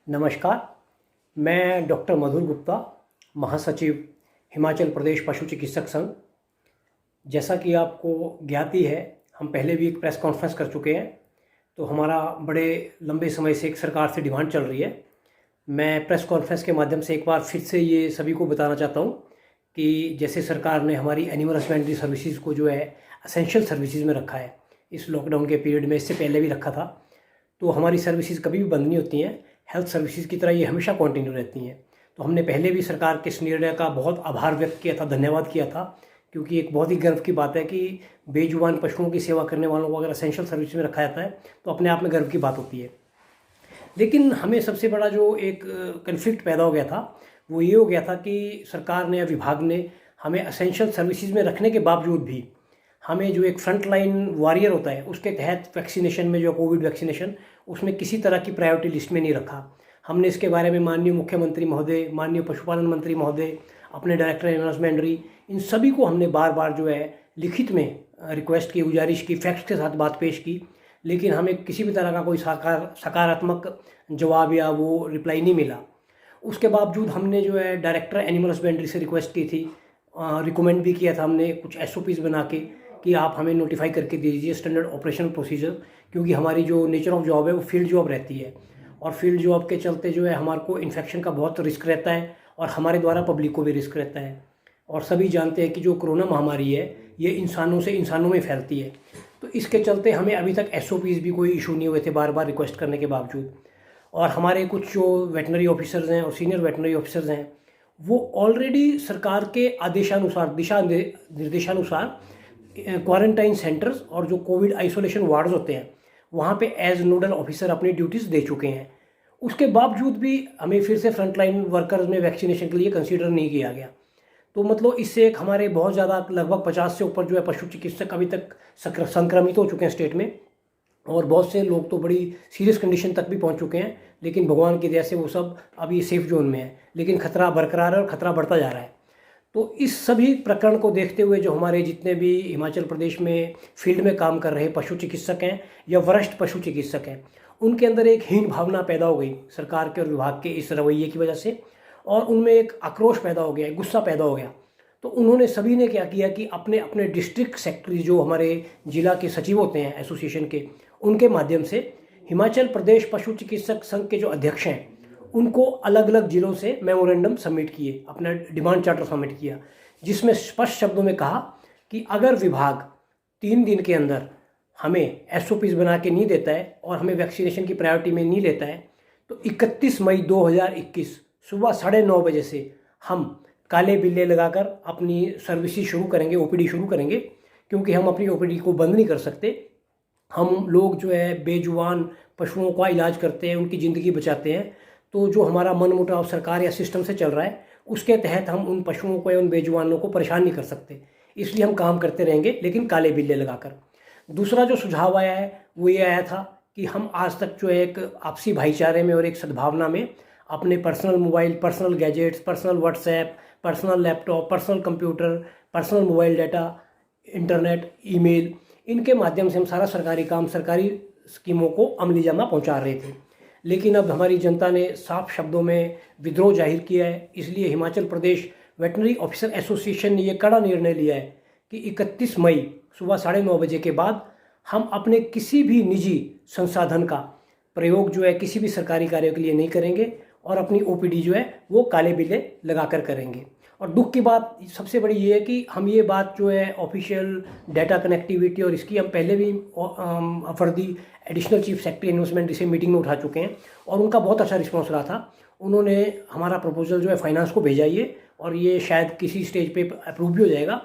नमस्कार। मैं डॉक्टर मधुर गुप्ता, महासचिव हिमाचल प्रदेश पशु चिकित्सक संघ। जैसा कि आपको ज्ञात ही है, हम पहले भी एक प्रेस कॉन्फ्रेंस कर चुके हैं। तो हमारा बड़े लंबे समय से एक सरकार से डिमांड चल रही है। मैं प्रेस कॉन्फ्रेंस के माध्यम से एक बार फिर से ये सभी को बताना चाहता हूँ कि जैसे सरकार ने हमारी एनिमल हस्बेंड्री सर्विसेज को जो है एसेंशियल सर्विसेज में रखा है इस लॉकडाउन के पीरियड में, इससे पहले भी रखा था, तो हमारी सर्विसेज कभी भी बंद नहीं होती हैं। हेल्थ सर्विसेज की तरह ये हमेशा कंटिन्यू रहती हैं। तो हमने पहले भी सरकार के इस निर्णय का बहुत आभार व्यक्त किया था, धन्यवाद किया था, क्योंकि एक बहुत ही गर्व की बात है कि बेजुबान पशुओं की सेवा करने वालों को अगर एसेंशियल सर्विस में रखा जाता है तो अपने आप में गर्व की बात होती है। लेकिन हमें सबसे बड़ा जो एक कन्फ्लिक्ट पैदा हो गया था वो ये हो गया था कि सरकार ने या विभाग ने हमें एसेंशियल सर्विसेज में रखने के बावजूद भी हमें जो एक फ्रंट लाइन वॉरियर होता है उसके तहत वैक्सीनेशन में, जो कोविड वैक्सीनेशन, उसमें किसी तरह की प्रायोरिटी लिस्ट में नहीं रखा। हमने इसके बारे में माननीय मुख्यमंत्री महोदय, माननीय पशुपालन मंत्री महोदय, अपने डायरेक्टर एनिमल हस्बेंड्री, इन सभी को हमने बार बार जो है लिखित में रिक्वेस्ट की, गुजारिश की, फैक्ट्स के साथ बात पेश की, लेकिन हमें किसी भी तरह का कोई सकारात्मक जवाब या वो रिप्लाई नहीं मिला। उसके बावजूद हमने जो है डायरेक्टर एनिमल हस्बेंड्री से रिक्वेस्ट की थी, रिकमेंड भी किया था हमने कुछ SOPs बना के कि आप हमें नोटिफाई करके दीजिए स्टैंडर्ड ऑपरेशन प्रोसीजर, क्योंकि हमारी जो नेचर ऑफ जॉब है वो फील्ड जॉब रहती है और फील्ड जॉब के चलते जो है हमारे को इन्फेक्शन का बहुत रिस्क रहता है और हमारे द्वारा पब्लिक को भी रिस्क रहता है। और सभी जानते हैं कि जो कोरोना महामारी है ये इंसानों से इंसानों में फैलती है। तो इसके चलते हमें अभी तक SOPs भी कोई इशू नहीं हुए थे बार बार रिक्वेस्ट करने के बावजूद। और हमारे कुछ जो वेटनरी ऑफिसर्स हैं और सीनियर वेटनरी ऑफिसर्स हैं वो ऑलरेडी सरकार के आदेशानुसार, दिशा निर्देशानुसार क्वारंटाइन सेंटर्स और जो कोविड आइसोलेशन वार्ड्स होते हैं वहाँ पे एज नोडल ऑफिसर अपनी ड्यूटीज़ दे चुके हैं। उसके बावजूद भी हमें फिर से फ्रंटलाइन वर्कर्स में वैक्सीनेशन के लिए कंसीडर नहीं किया गया। तो मतलब इससे एक हमारे बहुत ज़्यादा लगभग 50 से ऊपर जो है पशु चिकित्सक अभी तक संक्रमित हो चुके हैं स्टेट में, और बहुत से लोग तो बड़ी सीरियस कंडीशन तक भी पहुंच चुके हैं। लेकिन भगवान की दया से वो सब अभी सेफ जोन में है, लेकिन खतरा बरकरार है और खतरा बढ़ता जा रहा है। तो इस सभी प्रकरण को देखते हुए जो हमारे जितने भी हिमाचल प्रदेश में फील्ड में काम कर रहे पशु चिकित्सक हैं या वरिष्ठ पशु चिकित्सक हैं, उनके अंदर एक हीन भावना पैदा हो गई सरकार के और विभाग के इस रवैये की वजह से, और उनमें एक आक्रोश पैदा हो गया, गुस्सा पैदा हो गया। तो उन्होंने सभी ने क्या किया कि अपने अपने डिस्ट्रिक्ट सेक्रेटरी, जो हमारे जिला के सचिव होते हैं एसोसिएशन के, उनके माध्यम से हिमाचल प्रदेश पशु चिकित्सक संघ के जो अध्यक्ष हैं उनको अलग अलग जिलों से मेमोरेंडम सबमिट किए, अपना डिमांड चार्टर सबमिट किया, जिसमें स्पष्ट शब्दों में कहा कि अगर विभाग 3 दिन के अंदर हमें SOPs बना के नहीं देता है और हमें वैक्सीनेशन की प्रायोरिटी में नहीं लेता है तो 31 मई 2021 सुबह 9:30 बजे से हम काले बिल्ले लगाकर अपनी सर्विसेज शुरू करेंगे, OPD शुरू करेंगे, क्योंकि हम अपनी OPD को बंद नहीं कर सकते। हम लोग जो है बेजुबान पशुओं का इलाज करते हैं, उनकी ज़िंदगी बचाते हैं। तो जो हमारा मनमुटाव सरकार या सिस्टम से चल रहा है उसके तहत हम उन पशुओं को या उन बेजुबानों को परेशान नहीं कर सकते, इसलिए हम काम करते रहेंगे, लेकिन काले बिल्ले लगाकर। दूसरा जो सुझाव आया है वो ये आया था कि हम आज तक जो है एक आपसी भाईचारे में और एक सद्भावना में अपने personal mobile, personal gadgets, personal WhatsApp, personal laptop, personal computer, personal mobile data, internet, email, इनके माध्यम से हम सारा सरकारी काम, सरकारी स्कीमों को अमली जामा पहुँचा रहे थे। लेकिन अब हमारी जनता ने साफ शब्दों में विद्रोह जाहिर किया है, इसलिए Himachal Pradesh veterinary officer association ने यह कड़ा निर्णय लिया है कि 31 मई सुबह 9:30 बजे के बाद हम अपने किसी भी निजी संसाधन का प्रयोग जो है किसी भी सरकारी कार्य के लिए नहीं करेंगे और अपनी OPD जो है वो काले बिल्ले लगाकर करेंगे। और दुख की बात सबसे बड़ी ये है कि हम ये बात जो है ऑफिशियल डाटा कनेक्टिविटी और इसकी हम पहले भी फर्दी एडिशनल चीफ सेक्रेटरी इन्वेस्टमेंट इसे मीटिंग में उठा चुके हैं और उनका बहुत अच्छा रिस्पॉन्स रहा था। उन्होंने हमारा प्रपोजल जो है फाइनेंस को भेजा ये, और ये शायद किसी स्टेज पे अप्रूव भी हो जाएगा,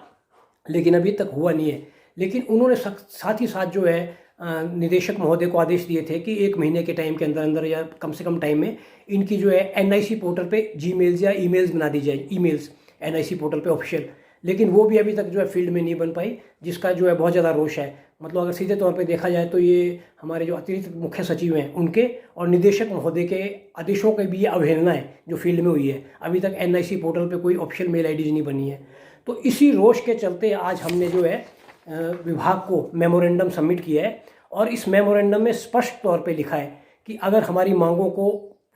लेकिन अभी तक हुआ नहीं है। लेकिन उन्होंने साथ ही साथ जो है निदेशक महोदय को आदेश दिए थे कि 1 महीने के टाइम के अंदर अंदर या कम से कम टाइम में इनकी जो है NIC पोर्टल पे Gmails या ईमेल्स बना दी जाए, ईमेल्स NIC पोर्टल पे ऑफिशियल, लेकिन वो भी अभी तक जो है फील्ड में नहीं बन पाई, जिसका जो है बहुत ज़्यादा रोष है। मतलब अगर सीधे तौर पे देखा जाए तो ये हमारे जो अतिरिक्त मुख्य सचिव हैं उनके और निदेशक महोदय के आदेशों की भी ये अवहेलना है जो फील्ड में हुई है। अभी तक NIC पोर्टल पे कोई ऑफिशियल मेल IDs नहीं बनी है। तो इसी रोष के चलते आज हमने जो है विभाग को मेमोरेंडम सबमिट किया है, और इस मेमोरेंडम में स्पष्ट तौर पे लिखा है कि अगर हमारी मांगों को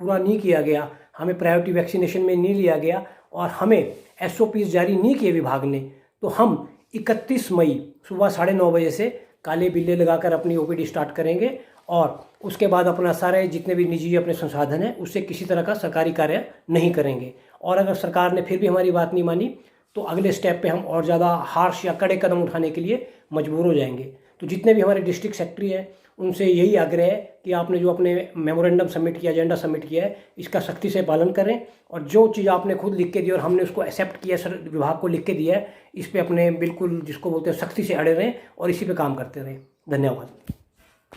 पूरा नहीं किया गया, हमें प्रायोरिटी वैक्सीनेशन में नहीं लिया गया और हमें SOPs जारी नहीं किए विभाग ने, तो हम 31 मई सुबह 9:30 बजे से काले बिल्ले लगाकर अपनी OPD स्टार्ट करेंगे और उसके बाद अपना सारे जितने भी निजी अपने संसाधन हैं उससे किसी तरह का सरकारी कार्य नहीं करेंगे। और अगर सरकार ने फिर भी हमारी बात नहीं मानी तो अगले स्टेप पे हम और ज़्यादा हार्श या कड़े कदम उठाने के लिए मजबूर हो जाएंगे। तो जितने भी हमारे डिस्ट्रिक्ट सेक्रेटरी हैं उनसे यही आग्रह है कि आपने जो अपने मेमोरेंडम सबमिट किया, एजेंडा सबमिट किया है, इसका सख्ती से पालन करें और जो चीज़ आपने खुद लिख के दी और हमने उसको एक्सेप्ट किया, सर विभाग को लिख के दिया है, इस पर अपने बिल्कुल जिसको बोलते हैं सख्ती से अड़े रहें और इसी पे काम करते रहें। धन्यवाद।